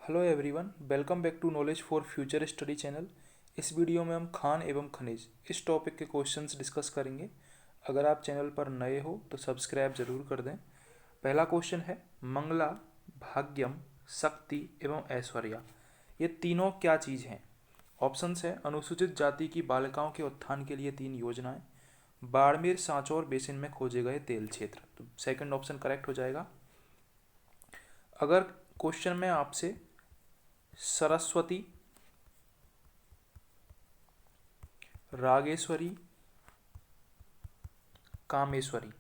Hello everyone, welcome back to knowledge for future study channel. इस video में हम खान एवं खनिज इस टॉपिक के क्वेश्चंस डिस्कस करेंगे। अगर आप चैनल पर नए हो तो सब्सक्राइब जरूर कर दें। पहला क्वेश्चन है, मंगला, भाग्यम, शक्ति एवं ऐश्वर्या ये तीनों क्या चीज़ हैं? ऑप्शंस है, अनुसूचित जाति की बालिकाओं के उत्थान के लिए 3 योजनाएं, बाड़मेर सांचौर बेसिन में खोजे गए तेल क्षेत्र। तो सेकंड ऑप्शन करेक्ट हो जाएगा। अगर क्वेश्चन में आपसे सरस्वती, रागेश्वरी, कामेश्वरी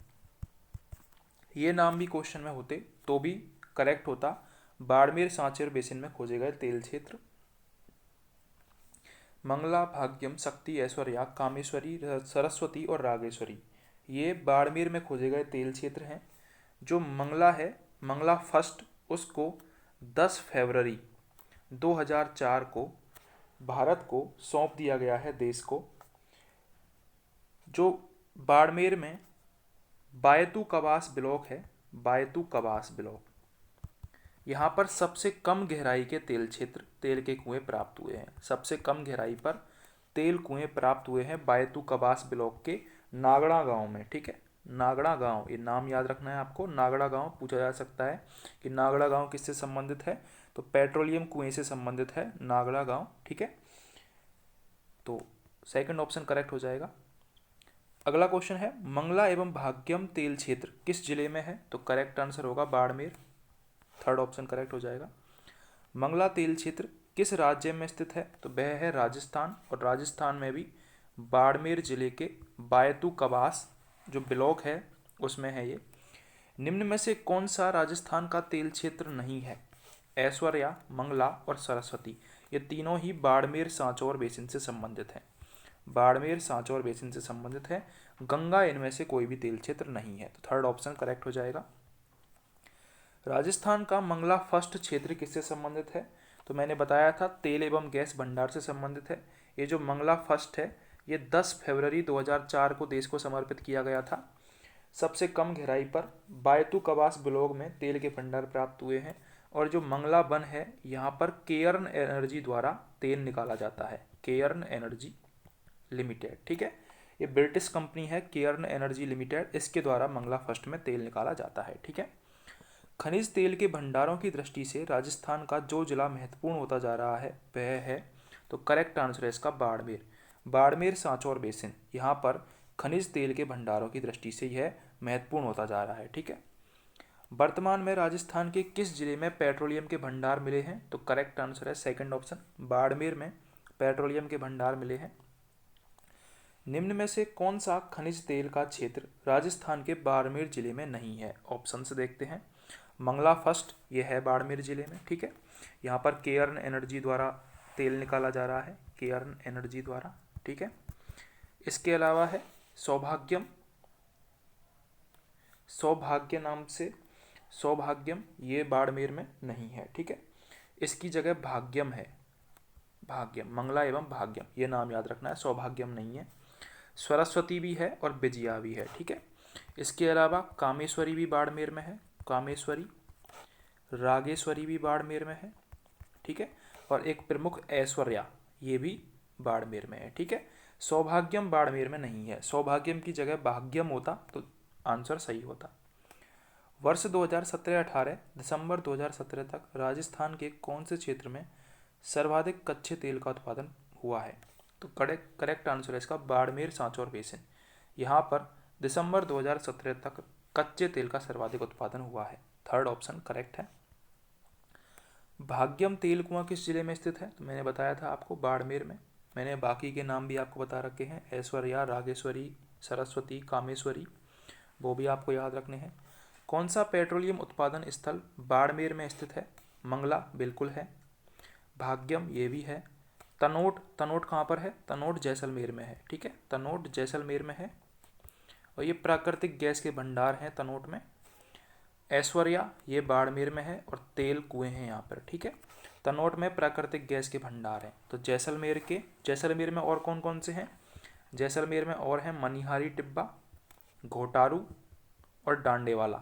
ये नाम भी क्वेश्चन में होते तो भी करेक्ट होता बाड़मेर सांचौर बेसिन में खोजे गए तेल क्षेत्र। मंगला, भाग्यम, शक्ति, ऐश्वर्या, कामेश्वरी, सरस्वती और रागेश्वरी ये बाड़मेर में खोजे गए तेल क्षेत्र हैं। जो मंगला है, मंगला फर्स्ट, उसको 10 फरवरी 2004 को भारत को सौंप दिया गया है, देश को। जो बाड़मेर में बायतू कबास ब्लॉक है, बायतू कबास ब्लॉक, यहाँ पर सबसे कम गहराई के तेल क्षेत्र, तेल के कुएं प्राप्त हुए हैं। सबसे कम गहराई पर तेल कुएं प्राप्त हुए हैं बायतू कबास ब्लॉक के नागड़ा गांव में। ठीक है, नागड़ा गांव, ये नाम याद रखना है आपको। नागड़ा गांव पूछा जा सकता है कि नागड़ा गांव किससे संबंधित है, तो पेट्रोलियम कुएं से संबंधित है नागड़ा गांव। ठीक है, तो सेकंड ऑप्शन करेक्ट हो जाएगा। अगला क्वेश्चन है, मंगला एवं भाग्यम तेल क्षेत्र किस जिले में है? तो करेक्ट आंसर होगा बाड़मेर। थर्ड ऑप्शन करेक्ट हो जाएगा। मंगला तेल क्षेत्र किस राज्य में स्थित है? तो वह है राजस्थान, और राजस्थान में भी बाड़मेर जिले के बायतू कबास जो ब्लॉक है उसमें है ये। निम्न में से कौन सा राजस्थान का तेल क्षेत्र नहीं है? ऐश्वर्या, मंगला और सरस्वती ये तीनों ही बाड़मेर सांचौर बेसिन से संबंधित हैं। बाड़मेर सांचौर बेसिन से संबंधित है। गंगा इनमें से कोई भी तेल क्षेत्र नहीं है, तो थर्ड ऑप्शन करेक्ट हो जाएगा। राजस्थान का मंगला फर्स्ट क्षेत्र किससे संबंधित है? तो मैंने बताया था तेल एवं गैस भंडार से संबंधित है। ये जो मंगला फर्स्ट है ये 10 फरवरी 2004 को देश को समर्पित किया गया था। सबसे कम गहराई पर बायतू कबास ब्लॉक में तेल के भंडार प्राप्त हुए हैं। और जो मंगला वन है यहाँ पर केयर्न एनर्जी द्वारा तेल निकाला जाता है, केयर्न एनर्जी लिमिटेड। ठीक है, ये ब्रिटिश कंपनी है केयर्न एनर्जी लिमिटेड, इसके द्वारा मंगला फर्स्ट में तेल निकाला जाता है। ठीक है, खनिज तेल के भंडारों की दृष्टि से राजस्थान का जो जिला महत्वपूर्ण होता जा रहा है वह है, तो करेक्ट आंसर है इसका बाड़मेर। बाड़मेर सांचौर बेसिन यहाँ पर खनिज तेल के भंडारों की दृष्टि से यह महत्वपूर्ण होता जा रहा है। ठीक है, वर्तमान में राजस्थान के किस जिले में पेट्रोलियम के भंडार मिले हैं? तो करेक्ट आंसर है सेकंड ऑप्शन, बाड़मेर में पेट्रोलियम के भंडार मिले हैं। निम्न में से कौन सा खनिज तेल का क्षेत्र राजस्थान के बाड़मेर जिले में नहीं है? ऑप्शन से देखते हैं। मंगला फर्स्ट ये है बाड़मेर जिले में। ठीक है, यहाँ पर केयर्न एनर्जी द्वारा तेल निकाला जा रहा है, केयर्न एनर्जी द्वारा। ठीक है, इसके अलावा है सौभाग्यम, सौभाग्य नाम से सौभाग्यम, ये बाड़मेर में नहीं है। ठीक है, इसकी जगह भाग्यम है, भाग्यम, मंगला एवं भाग्यम ये नाम याद रखना है, सौभाग्यम नहीं है। सरस्वती भी है और विजया भी है। ठीक है, इसके अलावा कामेश्वरी भी बाड़मेर में है, कामेश्वरी, रागेश्वरी भी बाड़मेर में है। ठीक है, और एक प्रमुख ऐश्वर्या ये भी बाड़मेर में है। ठीक है, सौभाग्यम बाड़मेर में नहीं है, सौभाग्यम की जगह भाग्यम होता तो आंसर सही होता। वर्ष 2017-18 दिसंबर 2017 तक राजस्थान के कौन से क्षेत्र में सर्वाधिक कच्चे तेल का उत्पादन हुआ है? तो करेक्ट आंसर है इसका बाड़मेर सांचौर बेसिन। यहाँ पर दिसंबर 2017 तक कच्चे तेल का सर्वाधिक उत्पादन हुआ है। थर्ड ऑप्शन करेक्ट है। भाग्यम तेल कुआं किस जिले में स्थित है? तो मैंने बताया था आपको बाड़मेर में। मैंने बाकी के नाम भी आपको बता रखे हैं, ऐश्वर्या, रागेश्वरी, सरस्वती, कामेश्वरी, वो भी आपको याद रखने हैं। कौन सा पेट्रोलियम उत्पादन स्थल बाड़मेर में स्थित है? मंगला बिल्कुल है, भाग्यम ये भी है, तनोट, तनोट कहाँ पर है? तनोट जैसलमेर में है। ठीक है, तनोट जैसलमेर में है, और ये प्राकृतिक गैस के भंडार हैं तनोट में। ऐश्वर्या ये बाड़मेर में है, और तेल कुएं हैं यहाँ पर। ठीक है, तनोट में प्राकृतिक गैस के भंडार हैं। तो जैसलमेर में और कौन कौन से हैं? जैसलमेर में और हैं मनिहारी टिब्बा, घोटारू और डांडेवाला,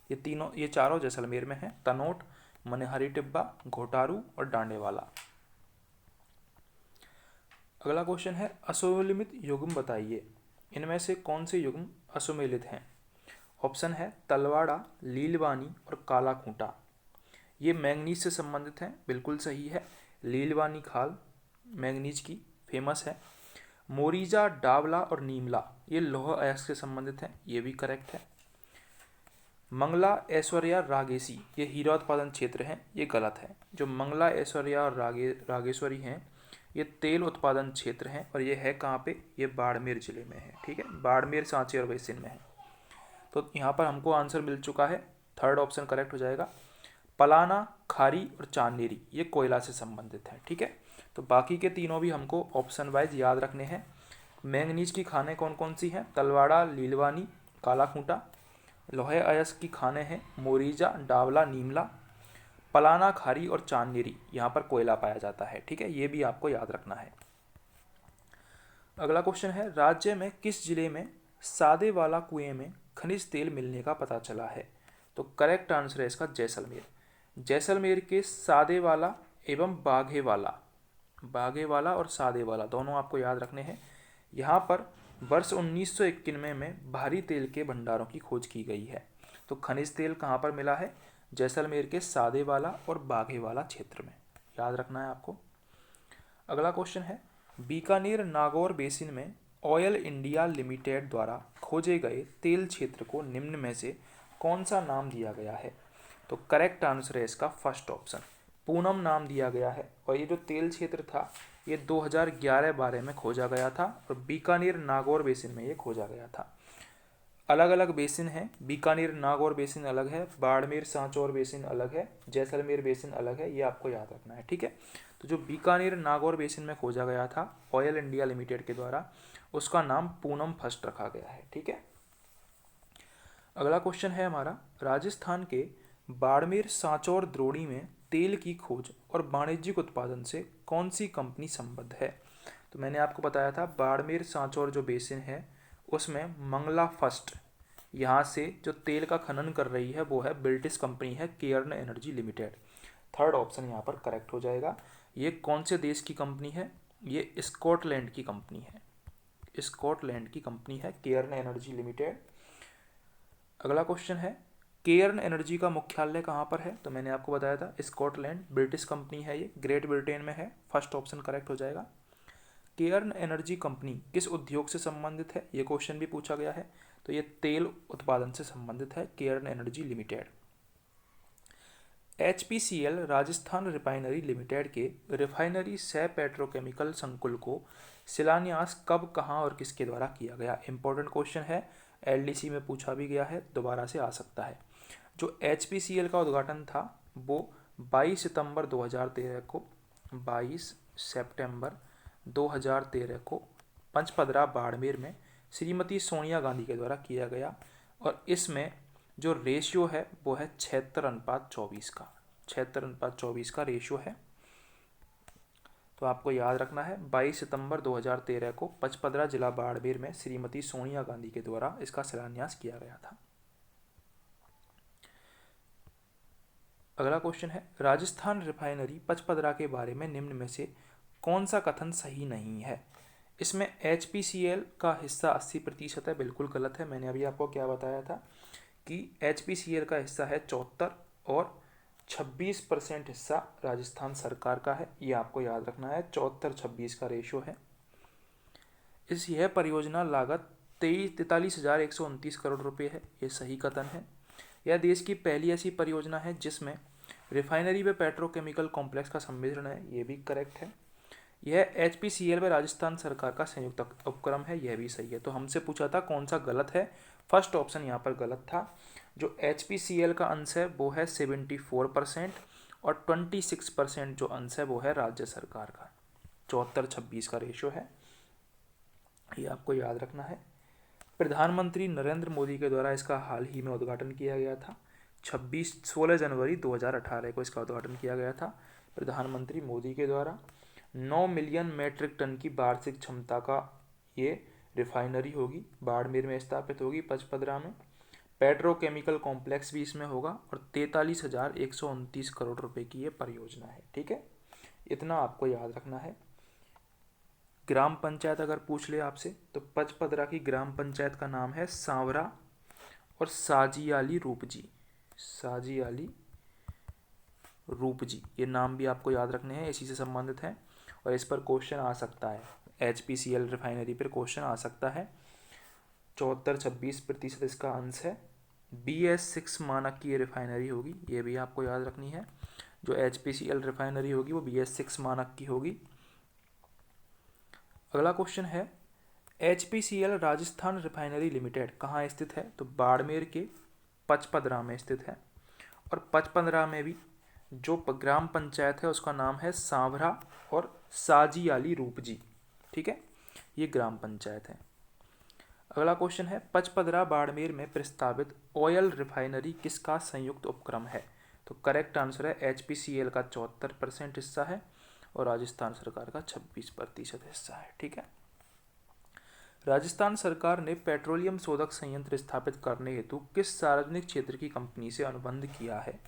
ये चारों जैसलमेर में हैं। तनोट, मनहरी टिब्बा, घोटारू और डांडेवाला। अगला क्वेश्चन है असुमेलित युग्म बताइए, इनमें से कौन से युग्म असुमेलित हैं? ऑप्शन है तलवाड़ा, लीलवानी और काला खूंटा। ये मैंगनीज से संबंधित हैं, बिल्कुल सही है। लीलवानी खाल मैंगनीज की फेमस है। मोरीजा, डावला और नीमला ये लौह अयस्क से संबंधित हैं, ये भी करेक्ट है। मंगला, ऐश्वर्या, रागेशी ये हीरा उत्पादन क्षेत्र हैं, ये गलत है। जो मंगला, ऐश्वर्या और रागेश्वरी हैं ये तेल उत्पादन क्षेत्र हैं, और ये है कहाँ पे? ये बाड़मेर जिले में है। ठीक है, बाड़मेर, सांची और बेसिन में है। तो यहाँ पर हमको आंसर मिल चुका है, थर्ड ऑप्शन करेक्ट हो जाएगा। पलाना, खारी और चांदेरी ये कोयला से संबंधित है। ठीक है, तो बाकी के तीनों भी हमको ऑप्शन वाइज याद रखने हैं। मैंगनीज की खानें कौन कौन सी हैं? तलवाड़ा, लीलवानी, काला खूंटा। लोहे अयस्क की खानें हैं मोरीजा, डावला, नीमला। पलाना, खारी और चांदेरी यहाँ पर कोयला पाया जाता है। ठीक है, ये भी आपको याद रखना है। अगला क्वेश्चन है राज्य में किस जिले में सादे वाला कुएं में खनिज तेल मिलने का पता चला है? तो करेक्ट आंसर है इसका जैसलमेर। जैसलमेर के सादे वाला एवं बाघे वाला और सादे वाला दोनों आपको याद रखने हैं। यहाँ पर वर्ष 1991 में भारी तेल के भंडारों की खोज की गई है। तो खनिज तेल कहाँ पर मिला है? जैसलमेर के सादे वाला और बाघे वाला क्षेत्र में, याद रखना है आपको। अगला क्वेश्चन है बीकानेर नागौर बेसिन में ऑयल इंडिया लिमिटेड द्वारा खोजे गए तेल क्षेत्र को निम्न में से कौन सा नाम दिया गया है? तो करेक्ट आंसर है इसका फर्स्ट ऑप्शन, पूनम नाम दिया गया है। और ये जो तेल क्षेत्र था ये 2011-12 में खोजा गया था, और बीकानेर नागौर बेसिन में ये खोजा गया था। अलग अलग बेसिन हैं, बीकानेर नागौर बेसिन अलग है, बाड़मेर सांचौर बेसिन अलग है, जैसलमेर बेसिन अलग है, ये आपको याद रखना है। ठीक है, तो जो बीकानेर नागौर बेसिन में खोजा गया था ऑयल इंडिया लिमिटेड के द्वारा, उसका नाम पूनम फर्स्ट रखा गया है। ठीक है, अगला क्वेश्चन है हमारा राजस्थान के बाड़मेर सांचौर द्रोणी में तेल की खोज और वाणिज्यिक उत्पादन से कौन सी कंपनी संबद्ध है? तो मैंने आपको बताया था बाड़मेर सांचौर जो बेसिन है उसमें मंगला फर्स्ट यहाँ से जो तेल का खनन कर रही है वो है ब्रिटिश कंपनी है Cairn energy limited. Third option यहाँ पर करेक्ट हो जाएगा। ये कौन से देश की कंपनी है? ये स्कॉटलैंड की कंपनी है, स्कॉटलैंड की कंपनी है केयर्न एनर्जी लिमिटेड। अगला क्वेश्चन है केयर्न एनर्जी का मुख्यालय कहाँ पर है? तो मैंने आपको बताया था स्कॉटलैंड, ब्रिटिश कंपनी है, ये ग्रेट ब्रिटेन में है। फर्स्ट ऑप्शन करेक्ट हो जाएगा। केयर्न एनर्जी कंपनी किस उद्योग से संबंधित है? ये क्वेश्चन भी पूछा गया है, तो ये तेल उत्पादन से संबंधित है Cairn energy limited. HPCL Rajasthan refinery limited के रिफाइनरी सह पेट्रोकेमिकल संकुल को शिलान्यास कब, कहाँ और किसके द्वारा किया गया? इंपॉर्टेंट क्वेश्चन है, LDC में पूछा भी गया है, दोबारा से आ सकता है। जो HPCL का उद्घाटन था वो 22 सितंबर 2013 को 22 सितंबर 2013 को पंचपदरा बाड़मेर में श्रीमती सोनिया गांधी के द्वारा किया गया, और इसमें जो रेशियो है वो है 76:24 का, 76:24 का रेशियो है। तो आपको याद रखना है 22 सितंबर 2013 को पचपदरा जिला बाड़मेर में श्रीमती सोनिया गांधी के द्वारा इसका शिलान्यास किया गया था। अगला क्वेश्चन है राजस्थान रिफाइनरी पचपदरा के बारे में निम्न में से कौन सा कथन सही नहीं है? इसमें HPCL का हिस्सा 80% है, बिल्कुल गलत है। मैंने अभी आपको क्या बताया था कि HPCL का हिस्सा है 74 और 26% हिस्सा राजस्थान सरकार का है, ये आपको याद रखना है। 74-26 का रेशो है। यह परियोजना लागत 43,129 करोड़ रुपए है, ये सही कथन है। यह देश की पहली ऐसी परियोजना है जिसमें रिफाइनरी व पेट्रोकेमिकल कॉम्प्लेक्स का सम्मिश्रण है, ये भी करेक्ट है। यह HPCL व राजस्थान सरकार का संयुक्त उपक्रम है, यह भी सही है। तो हमसे पूछा था कौन सा गलत है, फर्स्ट ऑप्शन यहाँ पर गलत था। जो HPCL का अंश है वो है 74% और 26% जो अंश है वो है राज्य सरकार का। 74-26 का रेशो है, ये आपको याद रखना है। प्रधानमंत्री नरेंद्र मोदी के द्वारा इसका हाल ही में उद्घाटन किया गया था। 16 जनवरी 2018 को इसका उद्घाटन किया गया था प्रधानमंत्री मोदी के द्वारा। 9 मिलियन मेट्रिक टन की वार्षिक क्षमता का ये रिफाइनरी होगी, बाड़मेर में स्थापित होगी, पचपदरा में। पेट्रोकेमिकल कॉम्प्लेक्स भी इसमें होगा और 43,129 करोड़ रुपए की ये परियोजना है। ठीक है, इतना आपको याद रखना है। ग्राम पंचायत अगर पूछ ले आपसे तो पचपदरा की ग्राम पंचायत का नाम है सांवरा और साजियाली रूपजी। साजियाली रूपजी, ये नाम भी आपको याद रखने हैं, इसी से संबंधित हैं और इस पर क्वेश्चन आ सकता है। HPCL रिफाइनरी पर क्वेश्चन आ सकता है। 74-26% इसका अंश है। BS6 मानक की ये रिफाइनरी होगी, ये भी आपको याद रखनी है। जो HPCL रिफाइनरी होगी वो BS6 मानक की होगी। अगला क्वेश्चन है, HPCL राजस्थान रिफाइनरी लिमिटेड कहाँ स्थित है? तो बाड़मेर के पचपदरा में स्थित है और पचपदरा में भी जो ग्राम पंचायत है उसका नाम है सांवरा और साजियाली रूपजी। ठीक है, ये ग्राम पंचायत है। अगला क्वेश्चन है, पचपदरा बाड़मेर में प्रस्तावित ऑयल रिफाइनरी किसका संयुक्त उपक्रम है? तो करेक्ट आंसर है HPCL का 74% हिस्सा है और राजस्थान सरकार का 26% हिस्सा है। ठीक है, राजस्थान सरकार ने पेट्रोलियम शोधक संयंत्र स्थापित करने हेतु किस सार्वजनिक क्षेत्र की कंपनी से अनुबंध किया है?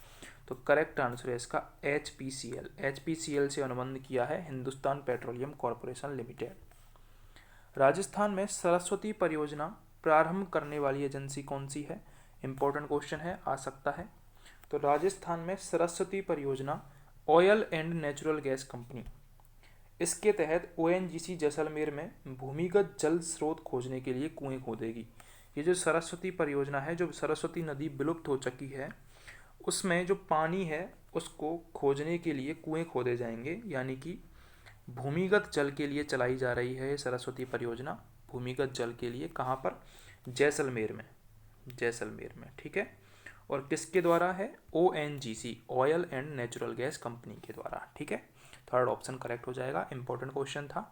तो करेक्ट आंसर है इसका HPCL। HPCL से अनुबंध किया है Hindustan petroleum corporation limited. Rajasthan में सरस्वती परियोजना प्रारंभ करने वाली एजेंसी कौन सी है? इंपॉर्टेंट क्वेश्चन है, आ सकता है। तो राजस्थान में सरस्वती परियोजना oil and natural gas company, इसके तहत ONGC जैसलमेर में भूमिगत जल स्रोत खोजने के लिए कुएं खोदेगी। ये जो सरस्वती परियोजना है, जो सरस्वती नदी विलुप्त हो चुकी है उसमें जो पानी है उसको खोजने के लिए कुएं खोदे जाएंगे, यानी कि भूमिगत जल के लिए चलाई जा रही है सरस्वती परियोजना। भूमिगत जल के लिए कहाँ पर? जैसलमेर में, जैसलमेर में। ठीक है, और किसके द्वारा है? ONGC oil and natural gas company के द्वारा। ठीक है, थर्ड ऑप्शन करेक्ट हो जाएगा, इंपॉर्टेंट क्वेश्चन था।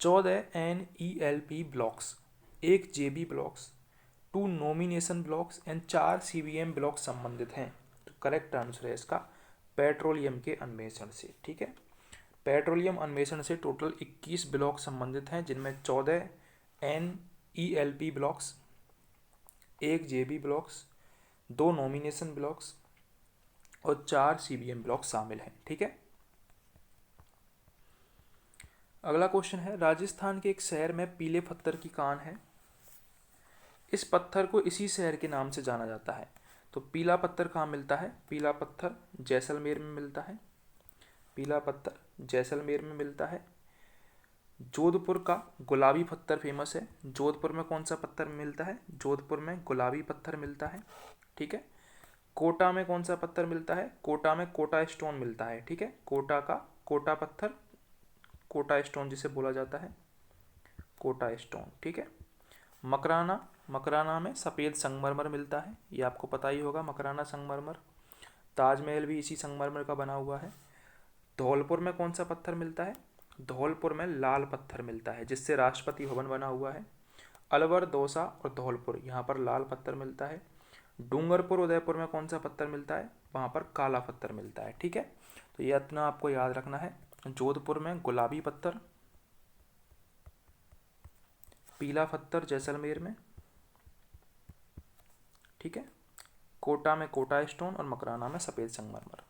14 NELP blocks, 1 JB blocks, 2 nomination blocks and 4 CBM blocks संबंधित हैं। तो करेक्ट आंसर है इसका पेट्रोलियम के अन्वेषण से। ठीक है, पेट्रोलियम अन्वेषण से टोटल 21 ब्लॉक संबंधित हैं, जिनमें 14 NELP blocks, 1 JB blocks, 2 nomination blocks और 4 CBM ब्लॉक्स शामिल हैं। ठीक है, अगला क्वेश्चन है, राजस्थान के एक शहर में पीले पत्थर की कान है, इस पत्थर को इसी शहर के नाम से जाना जाता है। तो पीला पत्थर कहाँ मिलता है? पीला पत्थर जैसलमेर में मिलता है। पीला पत्थर जैसलमेर में मिलता है। जोधपुर का गुलाबी पत्थर फेमस है। जोधपुर में कौन सा पत्थर मिलता है? जोधपुर में गुलाबी पत्थर मिलता है। ठीक है, कोटा में कौन सा पत्थर मिलता है? कोटा में कोटा स्टोन मिलता है। ठीक है, कोटा का कोटा पत्थर, कोटा स्टोन जिसे बोला जाता है, कोटा स्टोन। ठीक है, मकराना, मकराना में सफ़ेद संगमरमर मिलता है, ये आपको पता ही होगा, मकराना संगमरमर। ताजमहल भी इसी संगमरमर का बना हुआ है। धौलपुर में कौन सा पत्थर मिलता है? धौलपुर में लाल पत्थर मिलता है, जिससे राष्ट्रपति भवन बना हुआ है। अलवर, दौसा और धौलपुर, यहाँ पर लाल पत्थर मिलता है। डूंगरपुर, उदयपुर में कौन सा पत्थर मिलता है? वहाँ पर काला पत्थर मिलता है। ठीक है, तो ये इतना आपको याद रखना है। जोधपुर में गुलाबी पत्थर, पीला पत्थर जैसलमेर में। ठीक है, कोटा में कोटा स्टोन और मकराना में सफ़ेद संगमरमर।